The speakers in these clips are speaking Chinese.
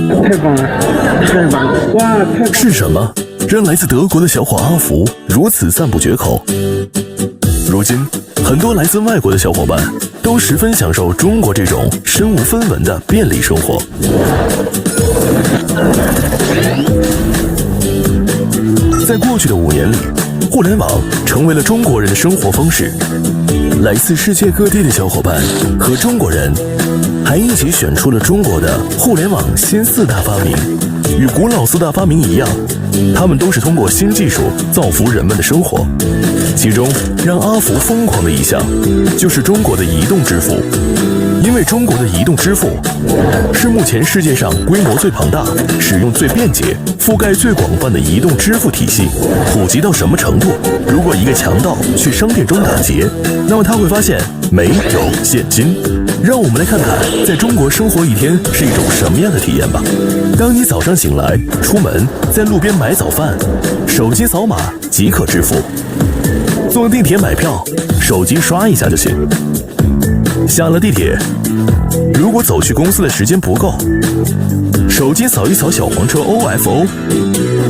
太棒了，太棒了！哇，太棒了！是什么让来自德国的小伙阿福如此赞不绝口？如今，很多来自外国的小伙伴都十分享受中国这种身无分文的便利生活。在过去的5年里，互联网成为了中国人的生活方式。来自世界各地的小伙伴和中国人还一起选出了中国的互联网新4大发明。与古老4大发明一样，他们都是通过新技术造福人们的生活。其中让阿福疯狂的一项就是中国的移动支付。因为中国的移动支付是目前世界上规模最庞大、使用最便捷、覆盖最广泛的移动支付体系。普及到什么程度？如果一个强盗去商店中打劫，那么他会发现没有现金。让我们来看看在中国生活一天是一种什么样的体验吧。当你早上醒来，出门，在路边买早饭，手机扫码即可支付；坐地铁买票，手机刷一下就行。下了地铁，如果走去公司的时间不够，手机扫一扫小黄车 OFO，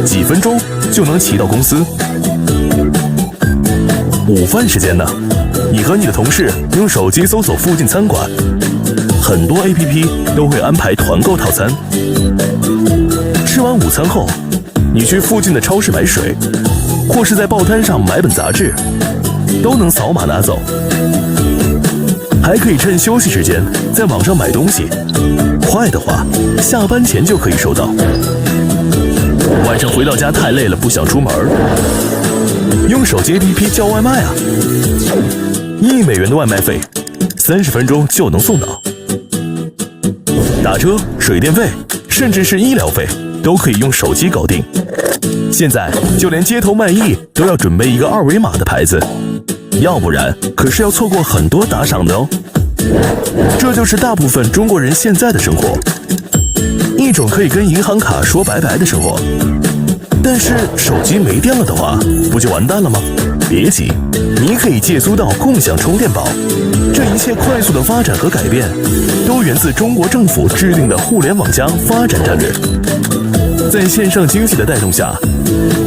几分钟就能骑到公司。午饭时间呢，你和你的同事用手机搜索附近餐馆，很多 APP 都会安排团购套餐。吃完午餐后，你去附近的超市买水，或是在报摊上买本杂志，都能扫码拿走。还可以趁休息时间在网上买东西，快的话下班前就可以收到。晚上回到家太累了不想出门，用手机 APP 叫外卖啊，1美元的外卖费，30分钟就能送到。打车、水电费，甚至是医疗费都可以用手机搞定。现在就连街头卖艺都要准备一个2维码的牌子，要不然可是要错过很多打赏的哦。这就是大部分中国人现在的生活，一种可以跟银行卡说拜拜的生活。但是手机没电了的话，不就完蛋了吗？别急，你可以借租到共享充电宝。这一切快速的发展和改变，都源自中国政府制定的互联网+发展战略。在线上经济的带动下，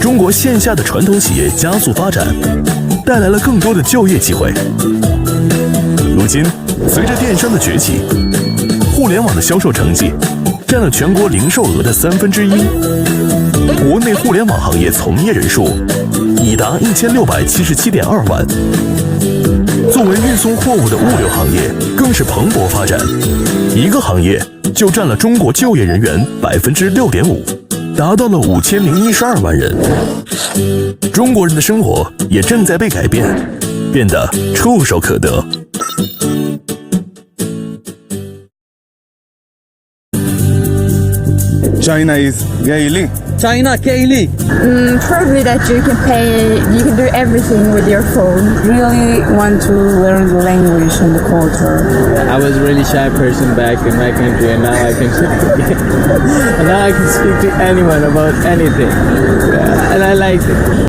中国线下的传统企业加速发展，带来了更多的就业机会。如今，随着电商的崛起，互联网的销售成绩占了全国零售额的1/3。国内互联网行业从业人数已达1677.2万。作为运送货物的物流行业，更是蓬勃发展。一个行业就占了中国就业人员6.5%，达到了5012万人。中国人的生活也正在被改变，变得触手可得。China is Gaili. China, Kaylee. Probably that you can do everything with your phone. Really want to learn the language and the culture. I was a really shy person back in my country, and now I can and now I can speak to anyone about anything, and I like it.